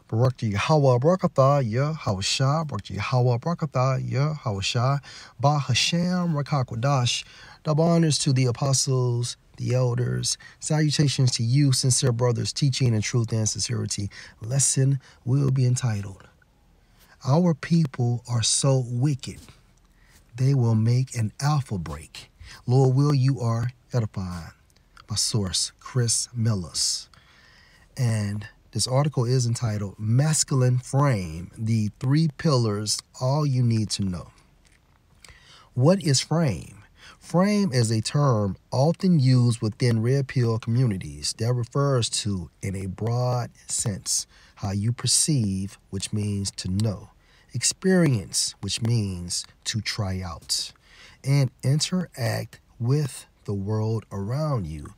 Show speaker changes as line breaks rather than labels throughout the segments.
Barak Yahweh Barakatha, Yahawashah, Barak Yahweh Barakatha, Yahawashah, Ba Hashem Rakakwadash. Double honors to the apostles, the elders. Salutations to you, sincere brothers, teaching in truth and sincerity. Lesson will be entitled, Our people are so wicked, they will make an alpha break. Lord, will you are edified. My source, Chris Millis. And this article is entitled Masculine Frame, the 3 Pillars, All You Need to Know. What is frame? Frame is a term often used within red pill communities that refers to, in a broad sense, how you perceive, which means to know, experience, which means to try out, and interact with the world around you.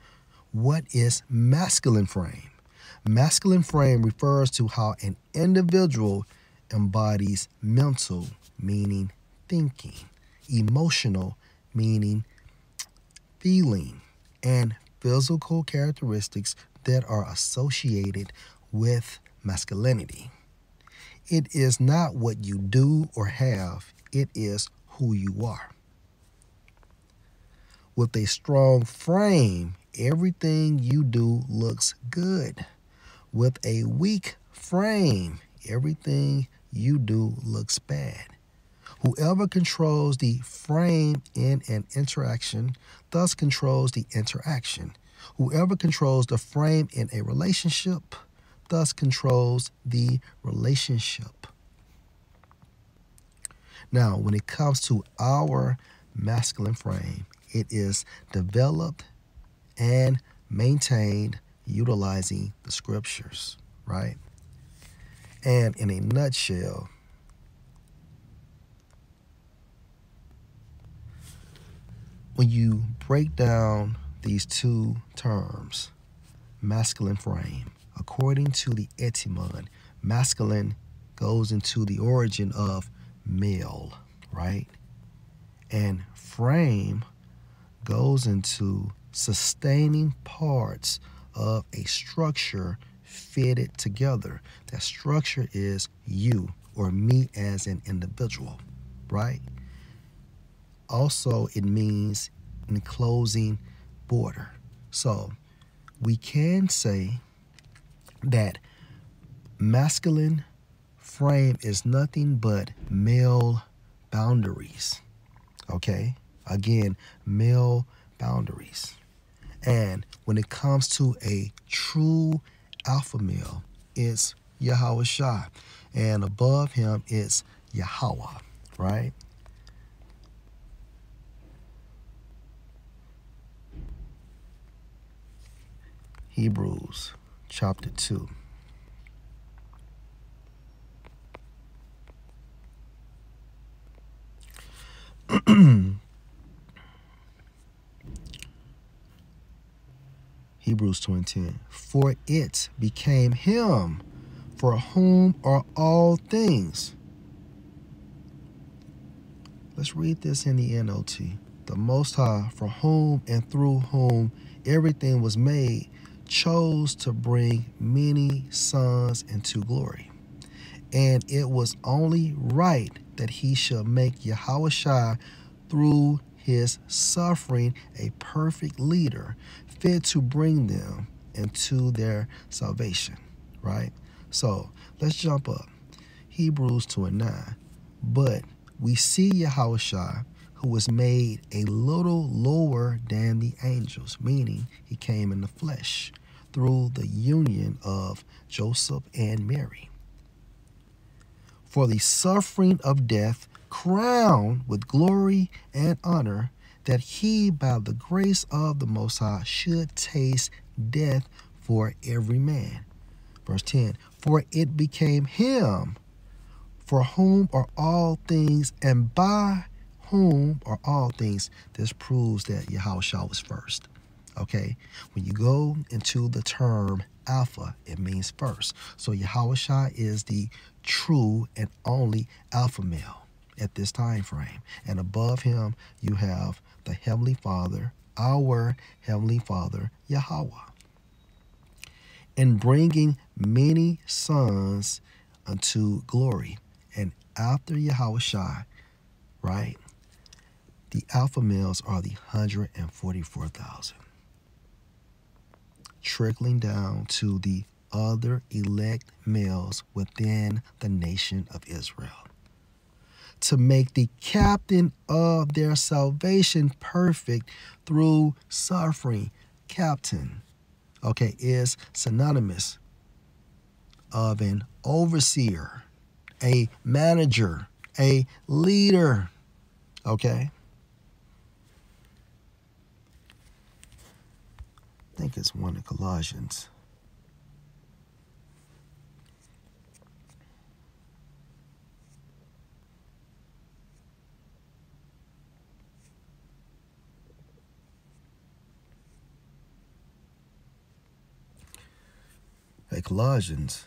What is masculine frame? Masculine frame refers to how an individual embodies mental, meaning thinking, emotional, meaning feeling, and physical characteristics that are associated with masculinity. It is not what you do or have, it is who you are. With a strong frame, everything you do looks good. With a weak frame, everything you do looks bad. Whoever controls the frame in an interaction thus controls the interaction. Whoever controls the frame in a relationship thus controls the relationship. Now, when it comes to our masculine frame, it is developed and maintained utilizing the scriptures, right? And in a nutshell, when you break down these 2 terms, masculine frame, according to the etymon, masculine goes into the origin of male, right? And frame goes into sustaining parts of a structure fitted together. That structure is you or me as an individual, right? Also, it means enclosing border. So we can say that masculine frame is nothing but male boundaries. Okay? Again, male boundaries. And when it comes to a true alpha male, it's Yahawashah. And above him, it's Yahweh, right? Hebrews chapter 2. Hebrews 2:10. For it became him for whom are all things. Let's read this in the NLT. The Most High, for whom and through whom everything was made, chose to bring many sons into glory. And it was only right that he should make Yahushua through his suffering a perfect leader, fit to bring them into their salvation, right? So let's jump up. Hebrews 2:9. But we see Yahushua, who was made a little lower than the angels, meaning he came in the flesh through the union of Joseph and Mary, for the suffering of death, crowned with glory and honor, that he, by the grace of the Most High, should taste death for every man. Verse 10, for it became him for whom are all things, and by whom are all things. This proves that Yahushua was first. Okay? When you go into the term alpha, it means first. So Yahushua is the true and only alpha male at this time frame. And above him, you have the Heavenly Father, our Heavenly Father, Yahweh. and bringing many sons unto glory. And after Yahushua, right, the alpha males are the 144,000, trickling down to the other elect males within the nation of Israel, to make the captain of their salvation perfect through suffering. Captain, okay, is synonymous of an overseer, a manager, a leader, okay? I think it's one of Colossians. Hey, Colossians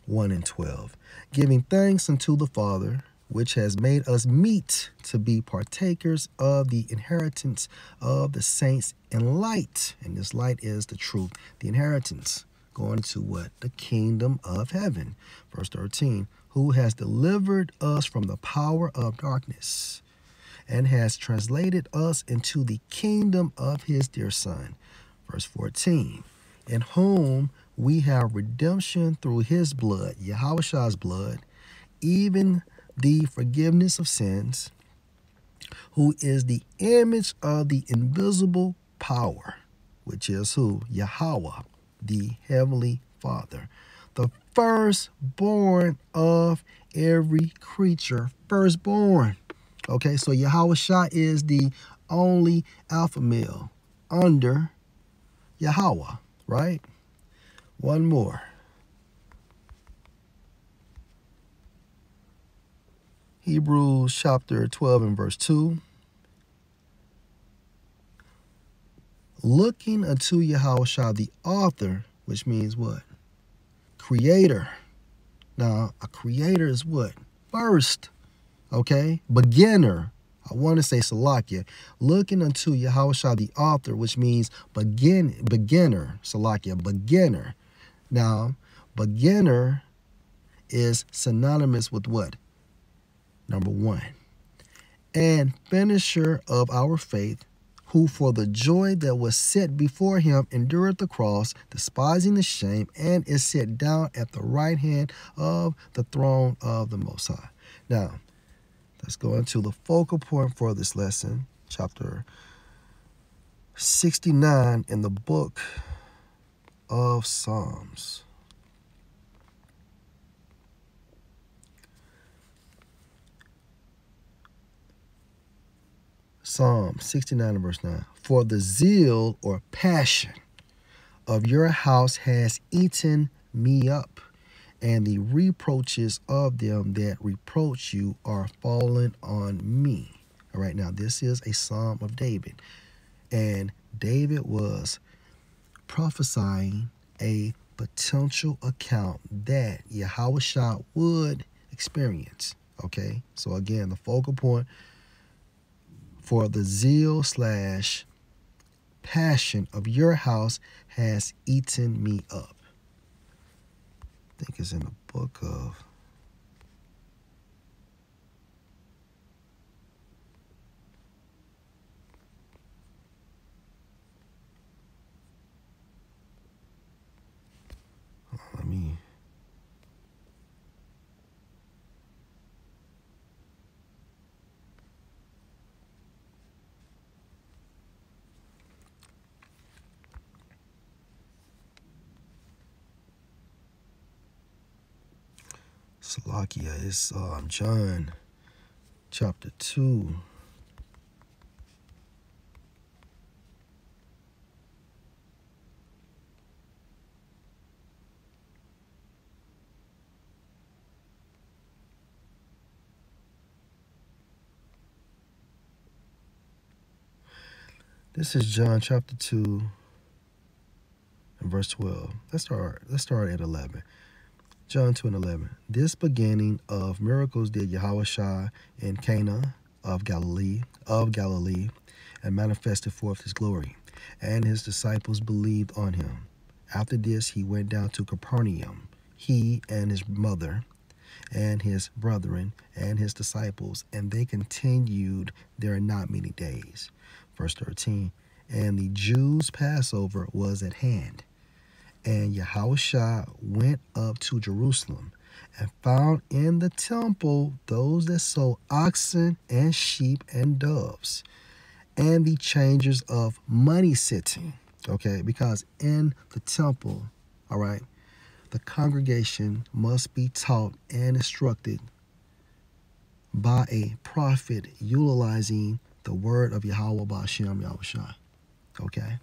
1:12, giving thanks unto the Father, which has made us meet to be partakers of the inheritance of the saints in light. And this light is the truth, the inheritance, going to what? The kingdom of heaven. Verse 13, who has delivered us from the power of darkness and has translated us into the kingdom of his dear Son. Verse 14, in whom we have redemption through his blood, Yahushua's blood, even the forgiveness of sins, who is the image of the invisible power, which is who? Yahweh, the heavenly Father, the firstborn of every creature, firstborn. Okay, so Yahushua is the only alpha male under Yahweh, right? One more. Hebrews chapter 12 and verse 2. Looking unto Yahushua, the author, which means what? Creator. Now, a creator is what? First, okay? Beginner. I want to say Salakia. Looking unto Yahushua, the author, which means beginner. Salakia, beginner. Now, beginner is synonymous with what? Number 1. And finisher of our faith, who for the joy that was set before him endured the cross, despising the shame, and is set down at the right hand of the throne of the Most High. Now, let's go into the focal point for this lesson, chapter 69 in the book of Psalms. Psalm 69 and verse 9. For the zeal or passion of your house has eaten me up, and the reproaches of them that reproach you are fallen on me. All right, now this is a Psalm of David. And David was prophesying a potential account that Yahushua would experience. Okay, so again, the focal point for the zeal / passion of your house has eaten me up. I think it's in the book of let me Salakia, it's John chapter 2. This is John chapter 2 and verse 12. Let's start at 11. John 2 and 11. This beginning of miracles did Yahushua in Cana of Galilee, and manifested forth his glory, and his disciples believed on him. After this, he went down to Capernaum, he and his mother and his brethren and his disciples, and they continued there not many days. Verse 13, and the Jews' Passover was at hand, and Yahushua went up to Jerusalem and found in the temple those that sold oxen and sheep and doves, and the changers of money sitting. Okay, because in the temple, all right, the congregation must be taught and instructed by a prophet utilizing the word of Yahweh Ba'ashem Yahushua. Okay.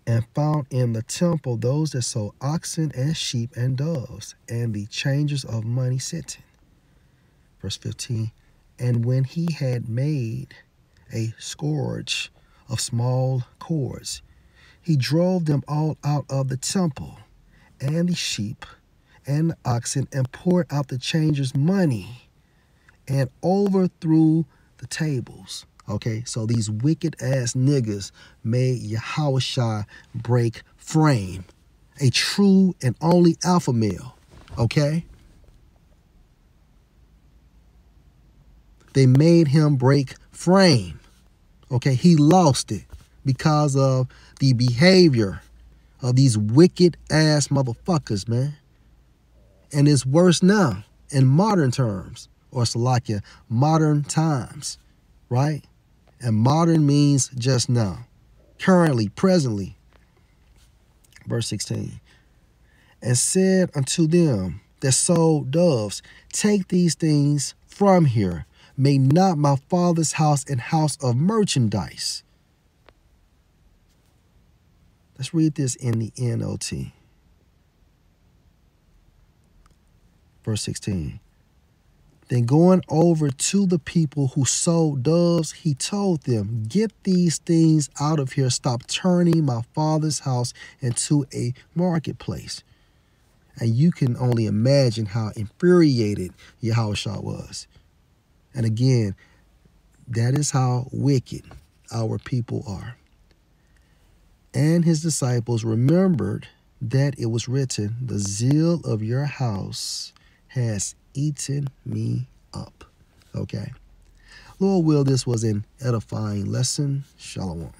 And found in the temple those that sold oxen and sheep and doves, and the changers of money sitting. Verse 15, and when he had made a scourge of small cords, he drove them all out of the temple, and the sheep and the oxen, and poured out the changers' money, and overthrew the tables. Okay, so these wicked ass niggas made Yahushua break frame, a true and only alpha male. Okay, they made him break frame. Okay, he lost it because of the behavior of these wicked ass motherfuckers, man. And it's worse now in modern terms, or Salakia, modern times, right? And modern means just now, currently, presently. Verse 16, and said unto them that sold doves, take these things from here. Make not my father's house an house of merchandise. Let's read this in the NLT. Verse 16. Then going over to the people who sold doves, he told them, get these things out of here. Stop turning my father's house into a marketplace. And you can only imagine how infuriated Yahushua was. And again, that is how wicked our people are. And his disciples remembered that it was written, the zeal of your house has eaten me up. Okay. Lord will, this was an edifying lesson. Shalom.